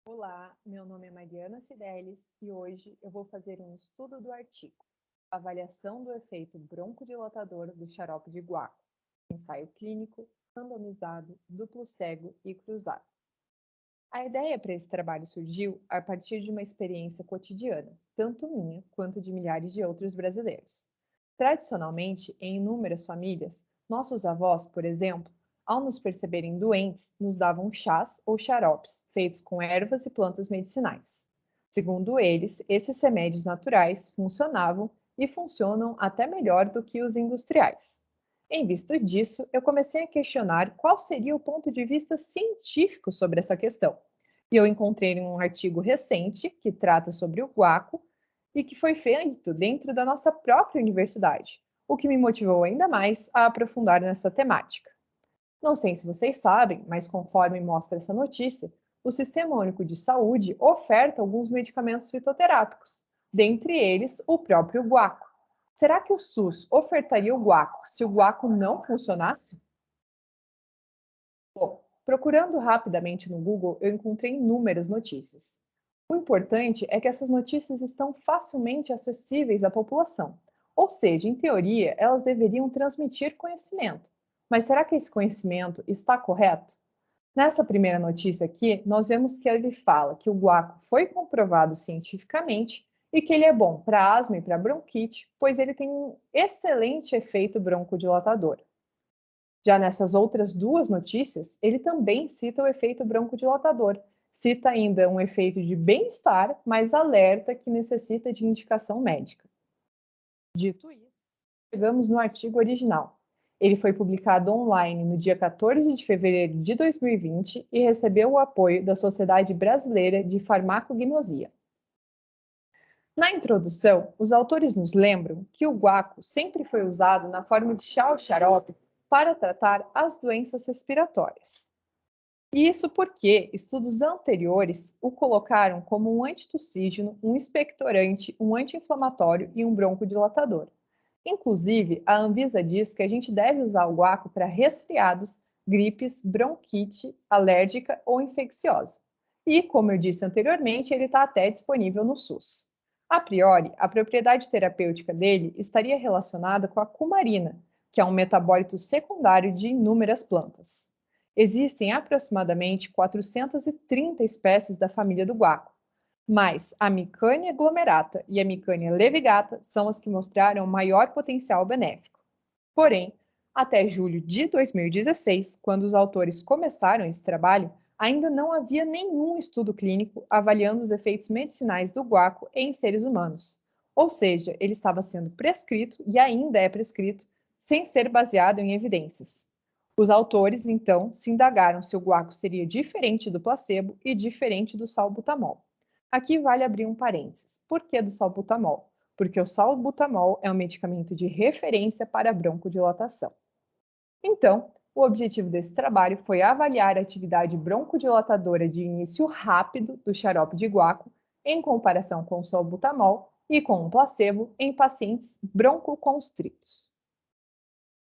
Olá, meu nome é Mariana Fidelis e hoje eu vou fazer um estudo do artigo Avaliação do efeito broncodilatador do xarope de guaco, ensaio clínico, randomizado, duplo cego e cruzado. A ideia para esse trabalho surgiu a partir de uma experiência cotidiana, tanto minha quanto de milhares de outros brasileiros. Tradicionalmente, em inúmeras famílias, nossos avós, por exemplo, ao nos perceberem doentes, nos davam chás ou xaropes feitos com ervas e plantas medicinais. Segundo eles, esses remédios naturais funcionavam e funcionam até melhor do que os industriais. Em vista disso, eu comecei a questionar qual seria o ponto de vista científico sobre essa questão. E eu encontrei um artigo recente que trata sobre o guaco e que foi feito dentro da nossa própria universidade, o que me motivou ainda mais a aprofundar nessa temática. Não sei se vocês sabem, mas conforme mostra essa notícia, o Sistema Único de Saúde oferta alguns medicamentos fitoterápicos, dentre eles o próprio guaco. Será que o SUS ofertaria o guaco se o guaco não funcionasse? Bom, procurando rapidamente no Google, eu encontrei inúmeras notícias. O importante é que essas notícias estão facilmente acessíveis à população, ou seja, em teoria, elas deveriam transmitir conhecimento. Mas será que esse conhecimento está correto? Nessa primeira notícia aqui, nós vemos que ele fala que o guaco foi comprovado cientificamente e que ele é bom para asma e para bronquite, pois ele tem um excelente efeito broncodilatador. Já nessas outras duas notícias, ele também cita o efeito broncodilatador. Cita ainda um efeito de bem-estar, mas alerta que necessita de indicação médica. Dito isso, chegamos no artigo original. Ele foi publicado online no dia 14 de fevereiro de 2020 e recebeu o apoio da Sociedade Brasileira de Farmacognosia. Na introdução, os autores nos lembram que o guaco sempre foi usado na forma de chá ou xarope para tratar as doenças respiratórias. E isso porque estudos anteriores o colocaram como um antitussígeno, um expectorante, um anti-inflamatório e um broncodilatador. Inclusive, a Anvisa diz que a gente deve usar o guaco para resfriados, gripes, bronquite, alérgica ou infecciosa. E, como eu disse anteriormente, ele está até disponível no SUS. A priori, a propriedade terapêutica dele estaria relacionada com a cumarina, que é um metabólito secundário de inúmeras plantas. Existem aproximadamente 430 espécies da família do guaco, mas a Micânia glomerata e a Micânia levigata são as que mostraram maior potencial benéfico. Porém, até julho de 2016, quando os autores começaram esse trabalho, ainda não havia nenhum estudo clínico avaliando os efeitos medicinais do guaco em seres humanos. Ou seja, ele estava sendo prescrito e ainda é prescrito sem ser baseado em evidências. Os autores, então, se indagaram se o guaco seria diferente do placebo e diferente do salbutamol. Aqui vale abrir um parênteses. Por que do salbutamol? Porque o salbutamol é um medicamento de referência para broncodilatação. Então, o objetivo desse trabalho foi avaliar a atividade broncodilatadora de início rápido do xarope de guaco em comparação com o salbutamol e com o placebo em pacientes broncoconstritos.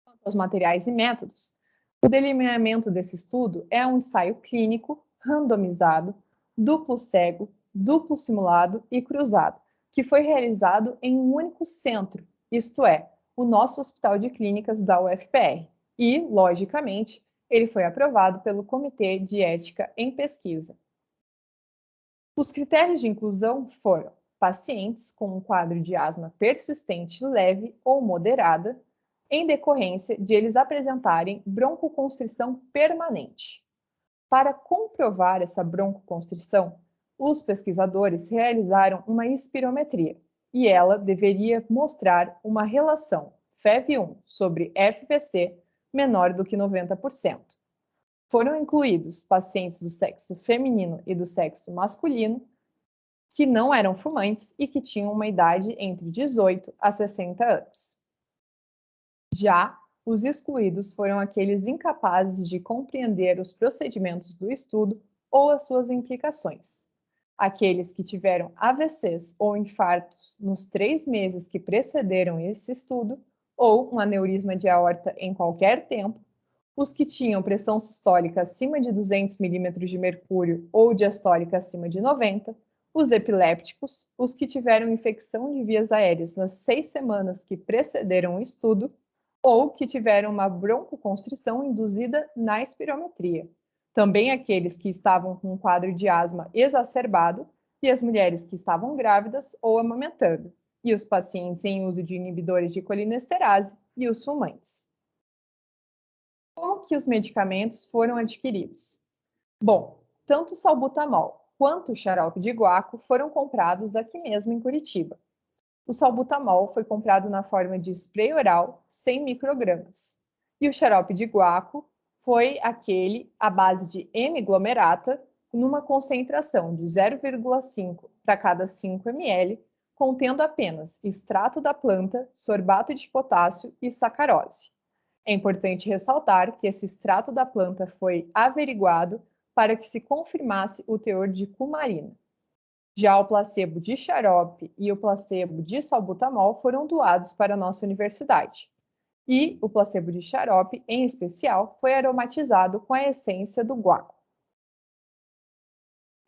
Quanto aos materiais e métodos, o delineamento desse estudo é um ensaio clínico, randomizado, duplo cego, duplo simulado e cruzado, que foi realizado em um único centro, isto é, o nosso Hospital de Clínicas da UFPR. E, logicamente, ele foi aprovado pelo Comitê de Ética em Pesquisa. Os critérios de inclusão foram pacientes com um quadro de asma persistente leve ou moderada, em decorrência de eles apresentarem broncoconstrição permanente. Para comprovar essa broncoconstrição, os pesquisadores realizaram uma espirometria e ela deveria mostrar uma relação FEV1 sobre FVC menor do que 90%. Foram incluídos pacientes do sexo feminino e do sexo masculino que não eram fumantes e que tinham uma idade entre 18 a 60 anos. Já os excluídos foram aqueles incapazes de compreender os procedimentos do estudo ou as suas implicações. Aqueles que tiveram AVCs ou infartos nos 3 meses que precederam esse estudo, ou um aneurisma de aorta em qualquer tempo, os que tinham pressão sistólica acima de 200 milímetros de mercúrio ou diastólica acima de 90, os epilépticos, os que tiveram infecção de vias aéreas nas 6 semanas que precederam o estudo, ou que tiveram uma broncoconstrição induzida na espirometria. Também aqueles que estavam com um quadro de asma exacerbado e as mulheres que estavam grávidas ou amamentando, e os pacientes em uso de inibidores de colinesterase e os fumantes. Como que os medicamentos foram adquiridos? Bom, tanto o salbutamol quanto o xarope de guaco foram comprados aqui mesmo em Curitiba. O salbutamol foi comprado na forma de spray oral, 100 microgramas. E o xarope de guaco foi aquele à base de M-glomerata, numa concentração de 0,5 para cada 5 ml, contendo apenas extrato da planta, sorbato de potássio e sacarose. É importante ressaltar que esse extrato da planta foi averiguado para que se confirmasse o teor de cumarina. Já o placebo de xarope e o placebo de salbutamol foram doados para a nossa universidade. E o placebo de xarope, em especial, foi aromatizado com a essência do guaco.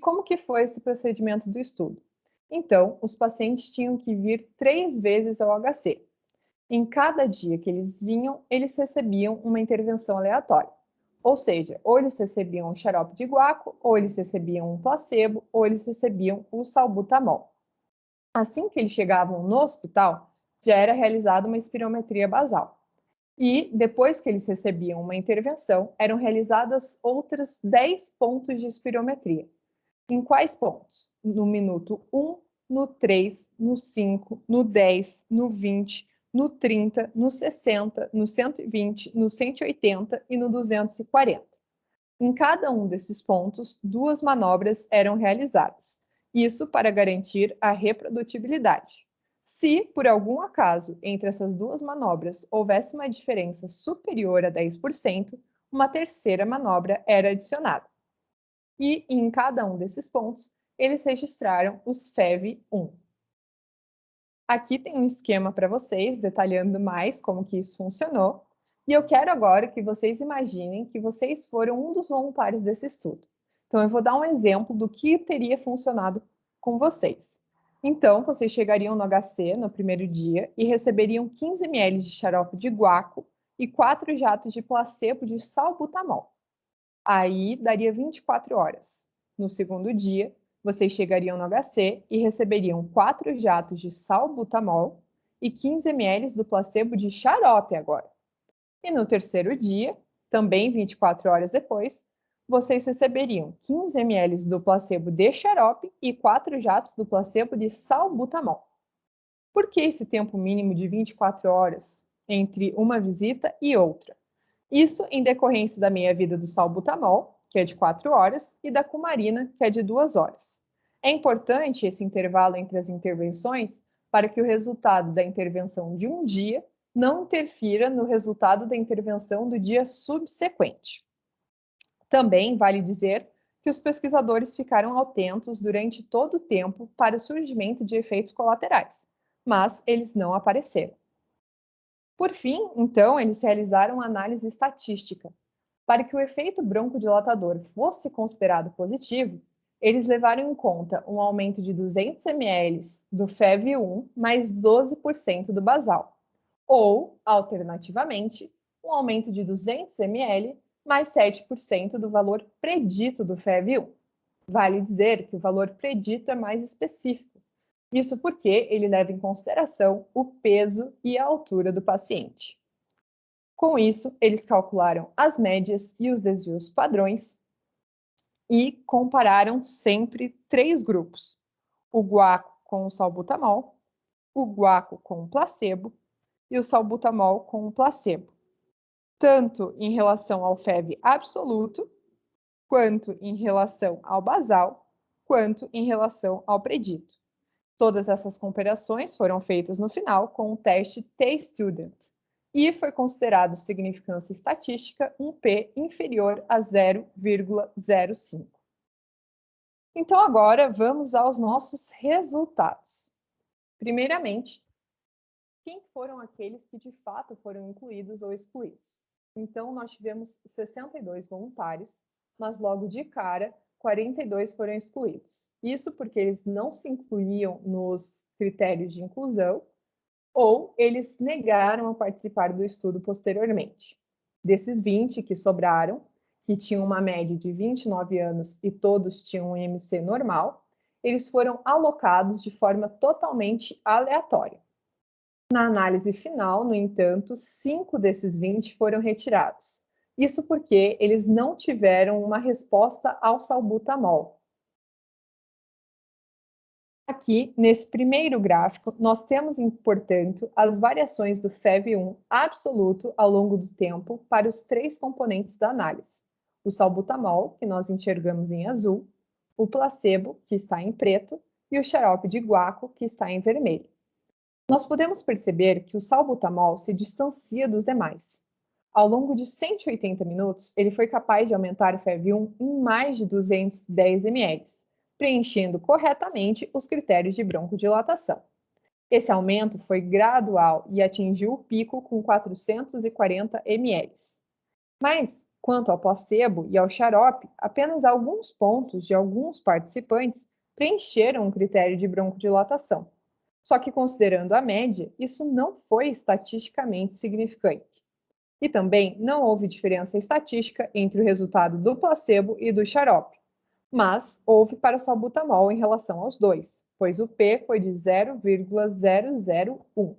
Como que foi esse procedimento do estudo? Então, os pacientes tinham que vir 3 vezes ao HC. Em cada dia que eles vinham, eles recebiam uma intervenção aleatória. Ou seja, ou eles recebiam um xarope de guaco, ou eles recebiam um placebo, ou eles recebiam o salbutamol. Assim que eles chegavam no hospital, já era realizada uma espirometria basal. E, depois que eles recebiam uma intervenção, eram realizadas outros 10 pontos de espirometria. Em quais pontos? No minuto 1, no 3, no 5, no 10, no 20, no 30, no 60, no 120, no 180 e no 240. Em cada um desses pontos, 2 manobras eram realizadas. Isso para garantir a reprodutibilidade. Se, por algum acaso, entre essas 2 manobras houvesse uma diferença superior a 10%, uma terceira manobra era adicionada. E em cada um desses pontos, eles registraram os FEV1. Aqui tem um esquema para vocês, detalhando mais como que isso funcionou, e eu quero agora que vocês imaginem que vocês foram um dos voluntários desse estudo. Então, eu vou dar um exemplo do que teria funcionado com vocês. Então, vocês chegariam no HC no primeiro dia e receberiam 15 ml de xarope de guaco e 4 jatos de placebo de salbutamol. Aí daria 24 horas. No segundo dia, vocês chegariam no HC e receberiam 4 jatos de salbutamol e 15 ml do placebo de xarope agora. E no terceiro dia, também 24 horas depois, vocês receberiam 15 ml do placebo de xarope e 4 jatos do placebo de salbutamol. Por que esse tempo mínimo de 24 horas entre uma visita e outra? Isso em decorrência da meia-vida do salbutamol, que é de 4 horas, e da cumarina, que é de 2 horas. É importante esse intervalo entre as intervenções para que o resultado da intervenção de um dia não interfira no resultado da intervenção do dia subsequente. Também vale dizer que os pesquisadores ficaram atentos durante todo o tempo para o surgimento de efeitos colaterais, mas eles não apareceram. Por fim, então, eles realizaram uma análise estatística. Para que o efeito broncodilatador fosse considerado positivo, eles levaram em conta um aumento de 200 ml do FEV1 mais 12% do basal, ou, alternativamente, um aumento de 200 ml mais 7% do valor predito do FEV1. Vale dizer que o valor predito é mais específico. Isso porque ele leva em consideração o peso e a altura do paciente. Com isso, eles calcularam as médias e os desvios padrões e compararam sempre 3 grupos: o guaco com o salbutamol, o guaco com o placebo e o salbutamol com o placebo, tanto em relação ao FEV absoluto, quanto em relação ao basal, quanto em relação ao predito. Todas essas comparações foram feitas no final com o teste T-Student e foi considerado significância estatística um P inferior a 0,05. Então agora vamos aos nossos resultados. Primeiramente, quem foram aqueles que de fato foram incluídos ou excluídos? Então, nós tivemos 62 voluntários, mas logo de cara, 42 foram excluídos. Isso porque eles não se incluíam nos critérios de inclusão ou eles negaram a participar do estudo posteriormente. Desses 20 que sobraram, que tinham uma média de 29 anos e todos tinham um IMC normal, eles foram alocados de forma totalmente aleatória. Na análise final, no entanto, 5 desses 20 foram retirados. Isso porque eles não tiveram uma resposta ao salbutamol. Aqui, nesse primeiro gráfico, nós temos, portanto, as variações do FEV1 absoluto ao longo do tempo para os 3 componentes da análise. O salbutamol, que nós enxergamos em azul, o placebo, que está em preto, e o xarope de guaco, que está em vermelho. Nós podemos perceber que o salbutamol se distancia dos demais. Ao longo de 180 minutos, ele foi capaz de aumentar o FEV1 em mais de 210 ml, preenchendo corretamente os critérios de broncodilatação. Esse aumento foi gradual e atingiu o pico com 440 ml. Mas, quanto ao placebo e ao xarope, apenas alguns pontos de alguns participantes preencheram o critério de broncodilatação. Só que, considerando a média, isso não foi estatisticamente significante. E também não houve diferença estatística entre o resultado do placebo e do xarope, mas houve para o salbutamol em relação aos dois, pois o P foi de 0,001.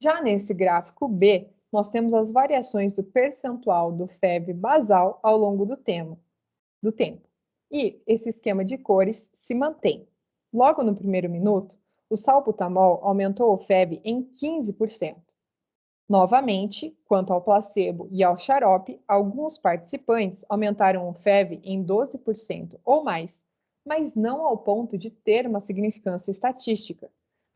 Já nesse gráfico B, nós temos as variações do percentual do FEV basal ao longo do tempo. E esse esquema de cores se mantém. Logo no primeiro minuto, o salbutamol aumentou o FEV em 15%. Novamente, quanto ao placebo e ao xarope, alguns participantes aumentaram o FEV em 12% ou mais, mas não ao ponto de ter uma significância estatística.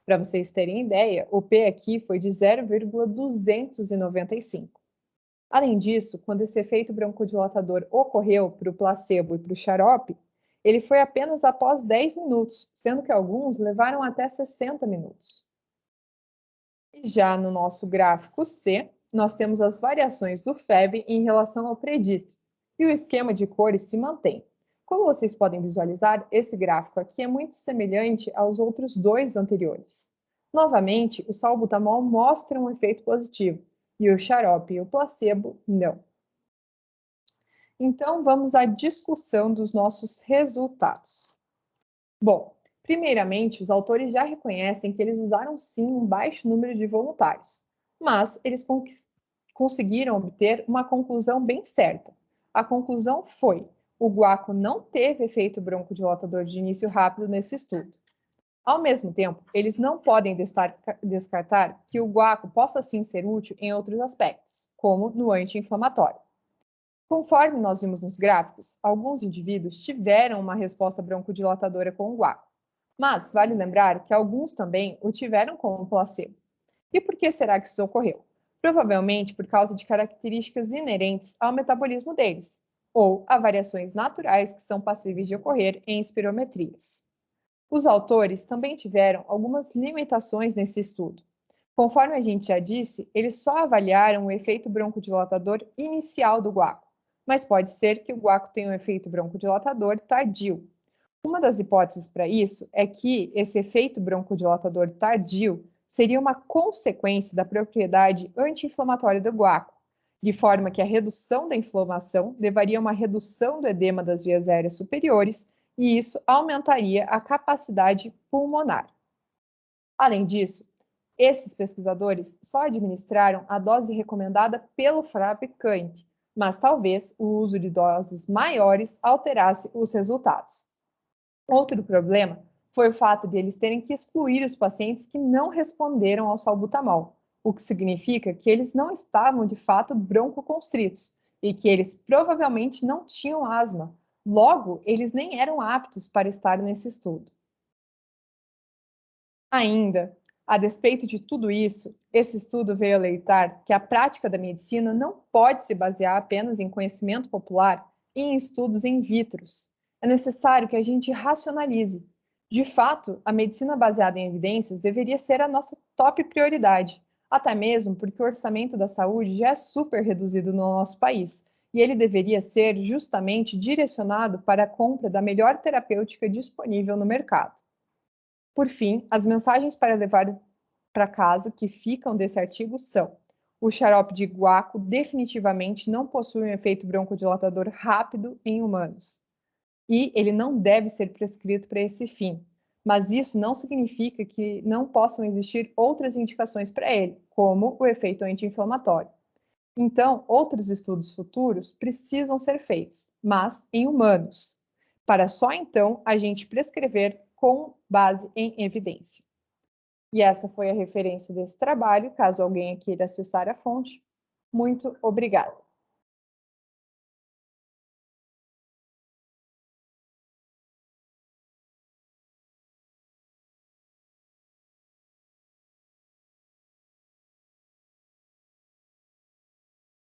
Para vocês terem ideia, o P aqui foi de 0,295. Além disso, quando esse efeito broncodilatador ocorreu para o placebo e para o xarope, ele foi apenas após 10 minutos, sendo que alguns levaram até 60 minutos. E já no nosso gráfico C, nós temos as variações do FEV em relação ao predito, e o esquema de cores se mantém. Como vocês podem visualizar, esse gráfico aqui é muito semelhante aos outros dois anteriores. Novamente, o salbutamol mostra um efeito positivo, e o xarope e o placebo não. Então, vamos à discussão dos nossos resultados. Bom, primeiramente, os autores já reconhecem que eles usaram sim um baixo número de voluntários, mas eles conseguiram obter uma conclusão bem certa. A conclusão foi: o guaco não teve efeito broncodilatador de início rápido nesse estudo. Ao mesmo tempo, eles não podem descartar que o guaco possa sim ser útil em outros aspectos, como no anti-inflamatório. Conforme nós vimos nos gráficos, alguns indivíduos tiveram uma resposta broncodilatadora com o guaco, mas vale lembrar que alguns também o tiveram com o placebo. E por que será que isso ocorreu? Provavelmente por causa de características inerentes ao metabolismo deles, ou a variações naturais que são passíveis de ocorrer em espirometrias. Os autores também tiveram algumas limitações nesse estudo. Conforme a gente já disse, eles só avaliaram o efeito broncodilatador inicial do guaco, mas pode ser que o guaco tenha um efeito broncodilatador tardio. Uma das hipóteses para isso é que esse efeito broncodilatador tardio seria uma consequência da propriedade anti-inflamatória do guaco, de forma que a redução da inflamação levaria a uma redução do edema das vias aéreas superiores e isso aumentaria a capacidade pulmonar. Além disso, esses pesquisadores só administraram a dose recomendada pelo fabricante, mas talvez o uso de doses maiores alterasse os resultados. Outro problema foi o fato de eles terem que excluir os pacientes que não responderam ao salbutamol, o que significa que eles não estavam de fato broncoconstritos e que eles provavelmente não tinham asma. Logo, eles nem eram aptos para estar nesse estudo. Ainda, a despeito de tudo isso, esse estudo veio alertar que a prática da medicina não pode se basear apenas em conhecimento popular e em estudos in vitro. É necessário que a gente racionalize. De fato, a medicina baseada em evidências deveria ser a nossa top prioridade, até mesmo porque o orçamento da saúde já é super reduzido no nosso país, e ele deveria ser justamente direcionado para a compra da melhor terapêutica disponível no mercado. Por fim, as mensagens para levar para casa que ficam desse artigo são: o xarope de guaco definitivamente não possui um efeito broncodilatador rápido em humanos, e ele não deve ser prescrito para esse fim. Mas isso não significa que não possam existir outras indicações para ele, como o efeito anti-inflamatório. Então, outros estudos futuros precisam ser feitos, mas em humanos, para só então a gente prescrever com base em evidência. E essa foi a referência desse trabalho, caso alguém queira acessar a fonte. Muito obrigada.